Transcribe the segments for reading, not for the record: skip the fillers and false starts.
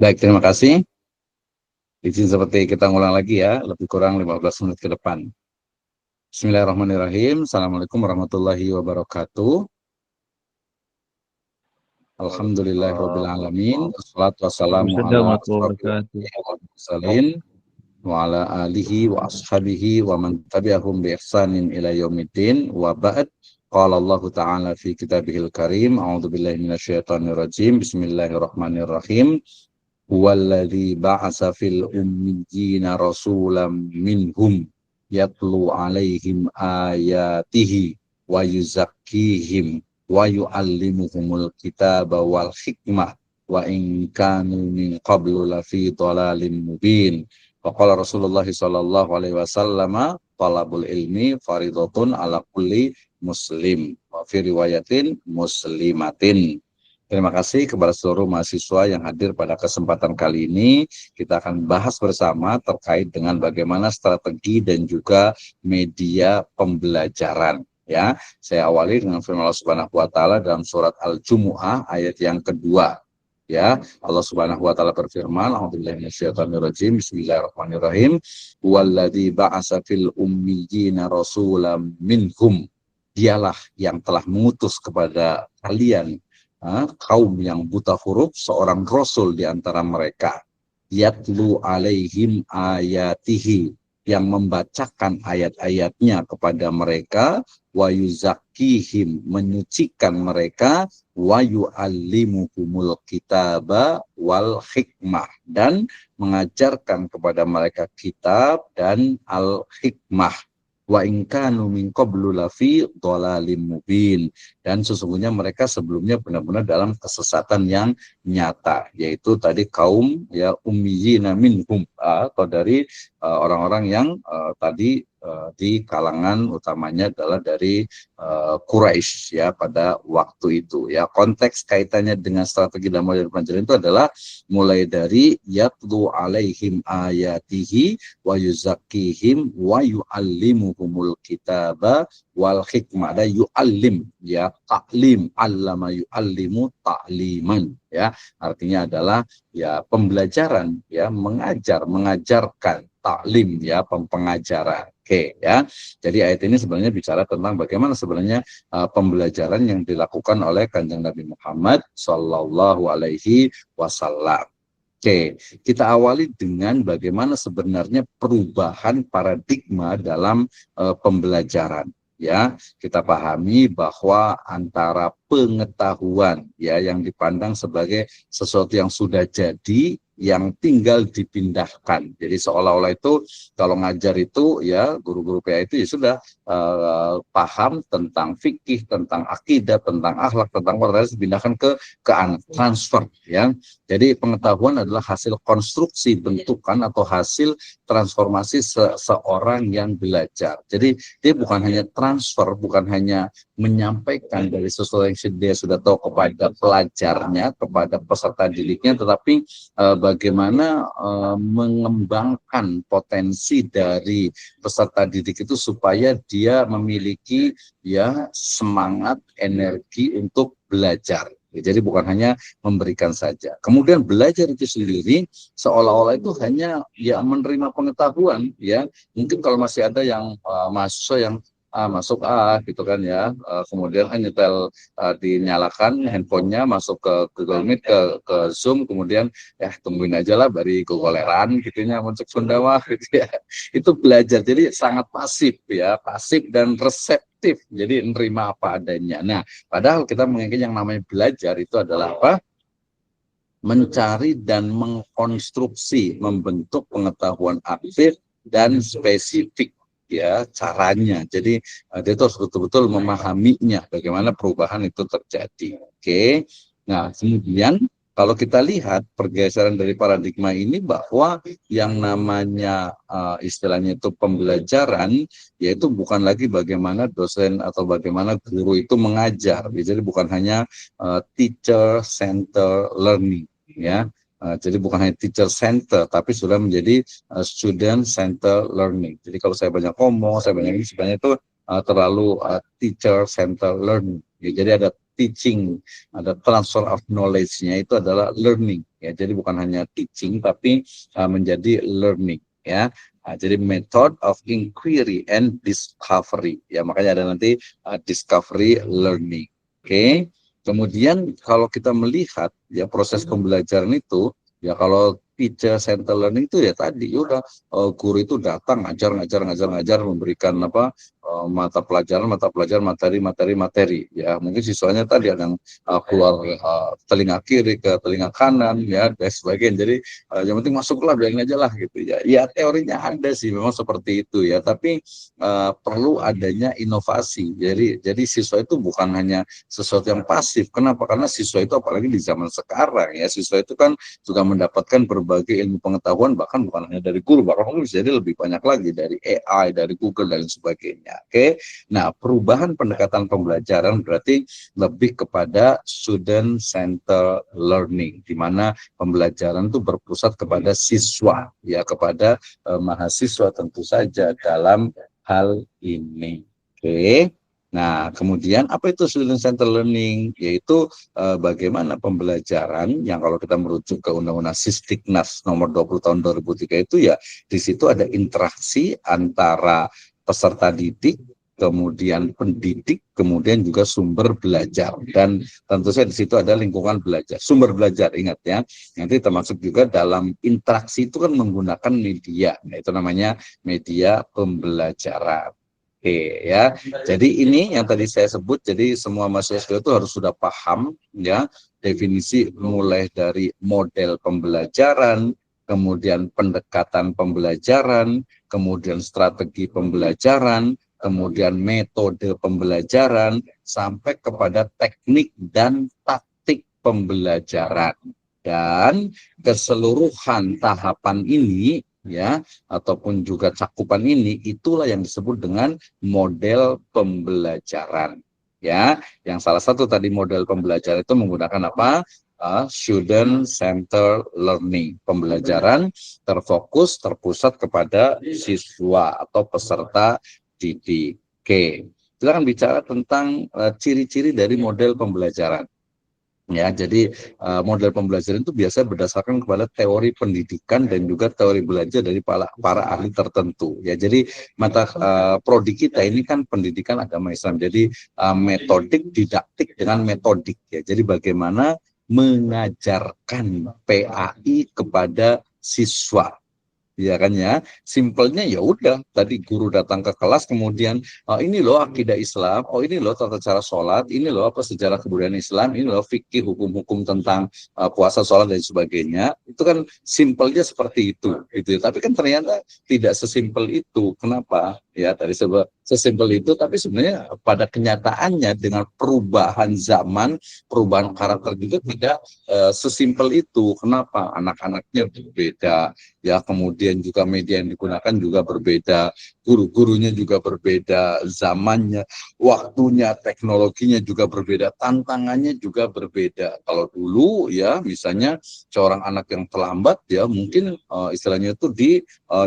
Baik, terima kasih. Izin seperti kita ngulang lagi ya, lebih kurang 15 menit ke depan. Bismillahirrahmanirrahim. Assalamualaikum warahmatullahi wabarakatuh. Alhamdulillahirabbil alamin. Wassalatu wassalamu ala asyrofil anbiya'i wal mursalin wa ala alihi wa ashabihi wa man tabi'ahum bi ihsanin ila yaumiddin wa ba'd. Qala Allah Ta'ala fi kitabihil karim. A'udzubillahi minasyaitonir rajim. Bismillahirrahmanirrahim. Huwallazi ba'asa fil ummiyina rasulam minhum yatlu alaihim ayatihi wa yuzakkihim wa yu'allimuhumul kitaba wal hikmah wa in kanu min qablu lafi dhalalin mubin. Faqala Rasulullah sallallahu alaihi wasallam, talabul ilmi faridatun ala kulli muslim wa fi riwayatin muslimatin. Terima kasih kepada seluruh mahasiswa yang hadir pada kesempatan kali ini. Kita akan bahas bersama terkait dengan bagaimana strategi dan juga media pembelajaran. Ya, saya awali dengan firman Allah Subhanahu wa taala dalam surat Al-Jumu'ah ayat yang kedua. Ya, Allah Subhanahu wa taala berfirman, A'udzubillahi minasyaitonirrajim. Bismillahirrahmanirrahim. Walladzi ba'asa fil ummiyina rasulam minhum. Dialah yang telah mengutus kepada kalian kaum yang buta huruf seorang rasul di antara mereka, yatlu alaihim ayatihi, yang membacakan ayat-ayatnya kepada mereka, wa yuzakkihim, menyucikan mereka, wa yu'allimuhumul kitaba wal hikmah, dan mengajarkan kepada mereka kitab dan al hikmah. Wa in kanu min qablu lafi dhalalim mubin, dan sesungguhnya mereka sebelumnya benar-benar dalam kesesatan yang nyata, yaitu tadi kaum ya ummiyina minhum, atau dari orang-orang yang tadi di kalangan utamanya adalah dari Quraisy ya pada waktu itu ya. Konteks kaitannya dengan strategi dan model pelajaran itu adalah mulai dari yatlu alaihim ayatihi wa yuzakkihim wa yu'allimuhumul kitaba wal hikmah. Ada yu'allim ya, taklim, allama yu'allimu ta'liman ya, artinya adalah ya pembelajaran ya, mengajar, mengajarkan, taklim ya, pengajaran. Oke ya. Jadi ayat ini sebenarnya bicara tentang bagaimana sebenarnya pembelajaran yang dilakukan oleh Kanjeng Nabi Muhammad Shallallahu alaihi wasallam. Oke, kita awali dengan bagaimana sebenarnya perubahan paradigma dalam pembelajaran. Ya, kita pahami bahwa antara pengetahuan ya yang dipandang sebagai sesuatu yang sudah jadi, yang tinggal dipindahkan. Jadi seolah-olah itu kalau ngajar itu ya, guru-guru PA itu ya sudah paham tentang fikih, tentang akidah, tentang akhlak, tentang moral, dipindahkan ke transfer ya. Jadi pengetahuan adalah hasil konstruksi bentukan atau hasil transformasi seorang yang belajar. Jadi dia bukan hanya transfer, bukan hanya menyampaikan dari sesuatu yang dia sudah tahu kepada pelajarnya, kepada peserta didiknya, tetapi bagaimana mengembangkan potensi dari peserta didik itu supaya dia memiliki ya semangat, energi untuk belajar. Jadi bukan hanya memberikan saja. Kemudian belajar itu sendiri seolah-olah itu hanya ya menerima pengetahuan ya. Mungkin kalau masih ada yang mahasiswa yang masuk gitu kan ya, kemudian nyetel dinyalakan handphonenya, masuk ke Google Meet, ke Zoom, kemudian ya tungguin aja lah bari gogoleran gitunya muncul Sundawa gitu ya. Itu belajar, jadi sangat pasif ya, pasif dan reseptif, jadi nerima apa adanya. Nah, padahal kita mengingat yang namanya belajar itu adalah apa? Mencari dan mengkonstruksi, membentuk pengetahuan aktif dan spesifik ya caranya. Jadi dia harus betul-betul memahaminya, bagaimana perubahan itu terjadi. Oke. Nah, kemudian kalau kita lihat pergeseran dari paradigma ini, bahwa yang namanya istilahnya itu pembelajaran, yaitu bukan lagi bagaimana dosen atau bagaimana guru itu mengajar. Jadi bukan hanya teacher center learning ya. Jadi bukan hanya teacher center, tapi sudah menjadi student center learning. Jadi kalau saya banyak ngomong, saya banyak ini, sebenarnya itu terlalu teacher center learning. Jadi ada teaching, ada transfer of knowledge-nya itu adalah learning. ya. Jadi bukan hanya teaching tapi menjadi learning, ya. Jadi method of inquiry and discovery, ya, makanya ada nanti discovery learning. Oke. Kemudian kalau kita melihat ya proses pembelajaran itu, ya kalau teacher center learning itu ya tadi udah guru itu datang ngajar memberikan mata pelajaran materi ya, mungkin siswanya tadi ada yang keluar telinga kiri ke telinga kanan ya dan sebagainya. Jadi yang penting masuklah, biarin aja lah gitu ya. Ya teorinya ada sih memang seperti itu ya, tapi perlu adanya inovasi. Jadi siswa itu bukan hanya sesuatu yang pasif. Kenapa? Karena siswa itu apalagi di zaman sekarang ya, siswa itu kan juga mendapatkan berbagai ilmu pengetahuan, bahkan bukan hanya dari guru, bahkan mungkin bisa jadi lebih banyak lagi dari AI, dari Google dan sebagainya. Oke. Nah, perubahan pendekatan pembelajaran berarti lebih kepada student center learning, di mana pembelajaran itu berpusat kepada siswa ya, kepada mahasiswa tentu saja dalam hal ini. Oke. Nah, kemudian apa itu student center learning? Yaitu bagaimana pembelajaran yang kalau kita merujuk ke Undang-Undang Sisdiknas nomor 20 tahun 2003 itu ya, di situ ada interaksi antara peserta didik, kemudian pendidik, kemudian juga sumber belajar, dan tentu saja di situ ada lingkungan belajar, sumber belajar, ingat ya, nanti termasuk juga dalam interaksi itu kan menggunakan media, nah, itu namanya media pembelajaran. Oke ya, jadi ini yang tadi saya sebut, jadi semua mahasiswa itu harus sudah paham ya definisi mulai dari model pembelajaran, kemudian pendekatan pembelajaran, kemudian strategi pembelajaran, kemudian metode pembelajaran, sampai kepada teknik dan taktik pembelajaran. Dan keseluruhan tahapan ini ya, ataupun juga cakupan ini, itulah yang disebut dengan model pembelajaran ya. Yang salah satu tadi model pembelajaran itu menggunakan apa? Student center learning, pembelajaran terfokus, terpusat kepada siswa atau peserta didik. Oke, kita akan bicara tentang ciri-ciri dari model pembelajaran. Ya, jadi model pembelajaran itu biasa berdasarkan kepada teori pendidikan dan juga teori belajar dari para ahli tertentu. Ya, jadi mata prodi kita ini kan pendidikan agama Islam. Jadi metodik, didaktik dengan metodik. Ya, jadi bagaimana mengajarkan PAI kepada siswa. Ya kan ya, simpelnya ya udah tadi guru datang ke kelas, kemudian ini loh akidah Islam, oh ini loh tata cara sholat, ini loh apa sejarah kebudayaan Islam, ini loh fikih hukum-hukum tentang puasa, sholat dan sebagainya. Itu kan simpelnya seperti itu gitu. Tapi kan ternyata tidak sesimpel itu. Kenapa? Ya tadi sesimpel itu, tapi sebenarnya pada kenyataannya dengan perubahan zaman, perubahan karakter juga tidak sesimpel itu. Kenapa? Anak-anaknya berbeda ya, kemudian juga media yang digunakan juga berbeda, guru-gurunya juga berbeda, zamannya, waktunya, teknologinya juga berbeda, tantangannya juga berbeda. Kalau dulu ya misalnya seorang anak yang terlambat ya mungkin istilahnya itu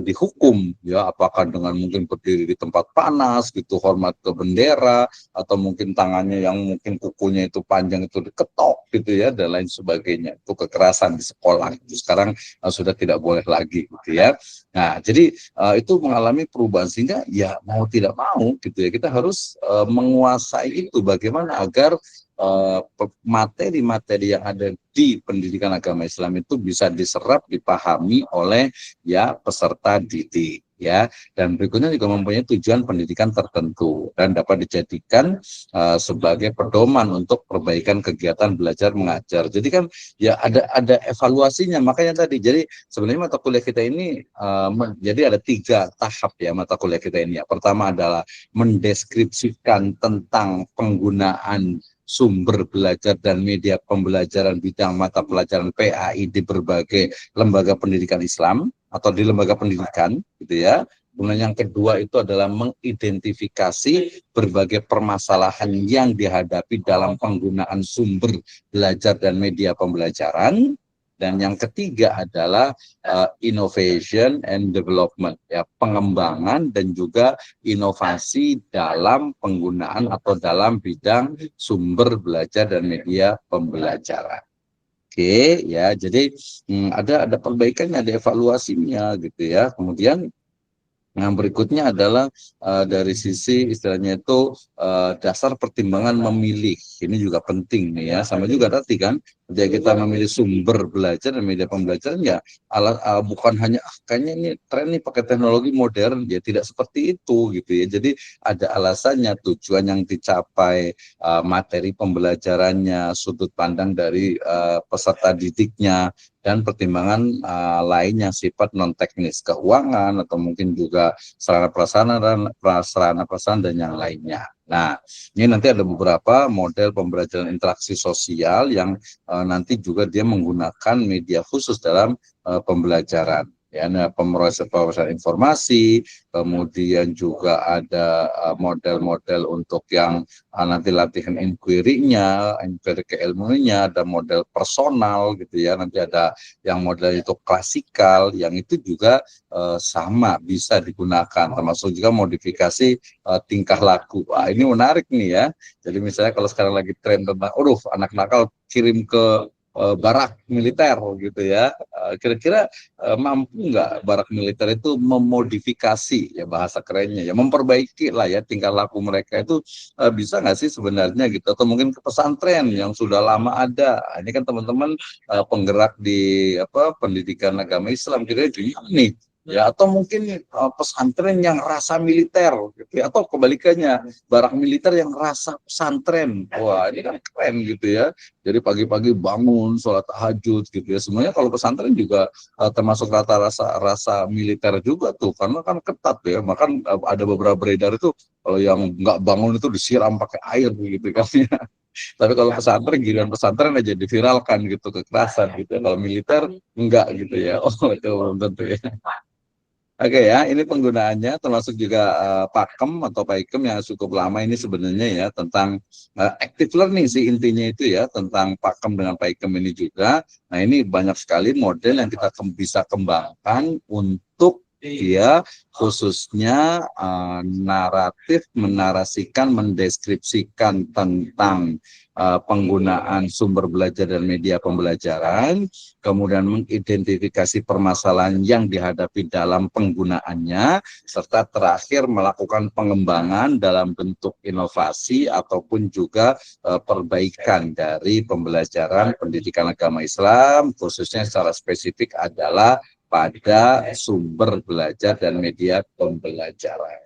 dihukum ya, apakah dengan mungkin berdiri di tempat panas gitu, hormat ke bendera, atau mungkin tangannya yang mungkin kukunya itu panjang itu diketok gitu ya, dan lain sebagainya. Itu kekerasan di sekolah itu sekarang sudah tidak boleh lagi gitu ya. Nah, jadi itu mengalami perubahan, sehingga ya mau tidak mau gitu ya, kita harus menguasai itu bagaimana agar materi-materi yang ada di pendidikan agama Islam itu bisa diserap, dipahami oleh ya peserta didik ya, dan berikutnya juga mempunyai tujuan pendidikan tertentu dan dapat dijadikan sebagai pedoman untuk perbaikan kegiatan belajar mengajar. Jadi kan ya ada evaluasinya, makanya tadi jadi sebenarnya mata kuliah kita ini jadi ada 3 tahap ya mata kuliah kita ini ya. Pertama adalah mendeskripsikan tentang penggunaan sumber belajar dan media pembelajaran bidang mata pelajaran PAI di berbagai lembaga pendidikan Islam atau di lembaga pendidikan gitu ya. Kemudian yang kedua itu adalah mengidentifikasi berbagai permasalahan yang dihadapi dalam penggunaan sumber belajar dan media pembelajaran. Dan yang ketiga adalah innovation and development, ya, pengembangan dan juga inovasi dalam penggunaan atau dalam bidang sumber belajar dan media pembelajaran. Oke, ya. Jadi ada perbaikannya, ada evaluasinya gitu ya. Kemudian yang berikutnya adalah dari sisi istilahnya itu dasar pertimbangan memilih. Ini juga penting nih ya. Sama juga tadi kan, ketika kita memilih sumber belajar dan media pembelajaran ya alat bukan hanya kayaknya ini tren nih pakai teknologi modern ya, tidak seperti itu gitu ya. Jadi ada alasannya, tujuan yang dicapai, materi pembelajarannya, sudut pandang dari peserta didiknya, dan pertimbangan lain yang sifat non teknis, keuangan atau mungkin juga sarana prasarana dan yang lainnya. Nah, ini nanti ada beberapa model pembelajaran interaksi sosial yang nanti juga dia menggunakan media khusus dalam pembelajaran. Ya, nah, pemrosesan informasi, kemudian juga ada model-model untuk yang nanti latihan inquiry-nya, inquiry keilmuannya, ada model personal gitu ya, nanti ada yang model itu klasikal, yang itu juga sama bisa digunakan, termasuk juga modifikasi tingkah laku. Wah, ini menarik nih ya. Jadi misalnya kalau sekarang lagi tren tentang, anak nakal kirim ke barak militer gitu ya. Kira-kira mampu nggak barak militer itu memodifikasi ya bahasa kerennya ya, memperbaiki lah ya tingkah laku mereka itu bisa nggak sih sebenarnya gitu, atau mungkin ke pesantren yang sudah lama ada. Ini kan teman-teman penggerak di pendidikan agama Islam, kira-kira gimana nih ya, atau mungkin pesantren yang rasa militer gitu ya, atau kebalikannya barak militer yang rasa pesantren. Wah, ini kan keren gitu ya. Jadi pagi-pagi bangun sholat tahajud gitu ya, semuanya kalau pesantren juga termasuk rasa militer juga tuh, karena kan ketat ya. Bahkan ada beberapa beredar itu kalau yang nggak bangun itu disiram pakai air gitu kan ya. Tapi kalau pesantren, giliran pesantren aja diviralkan gitu, kekerasan gitu. Kalau militer enggak gitu ya. Oh, itu belum tentu ya. Oke ya, ini penggunaannya termasuk juga pakem atau paikem yang cukup lama ini sebenarnya ya, tentang active learning sih intinya itu ya, tentang pakem dengan paikem ini juga. Nah, ini banyak sekali model yang kita bisa kembangkan untuk dia khususnya naratif, menarasikan, mendeskripsikan tentang penggunaan sumber belajar dan media pembelajaran, kemudian mengidentifikasi permasalahan yang dihadapi dalam penggunaannya, serta terakhir melakukan pengembangan dalam bentuk inovasi ataupun juga perbaikan dari pembelajaran pendidikan agama Islam, khususnya secara spesifik adalah pada sumber belajar dan media pembelajaran.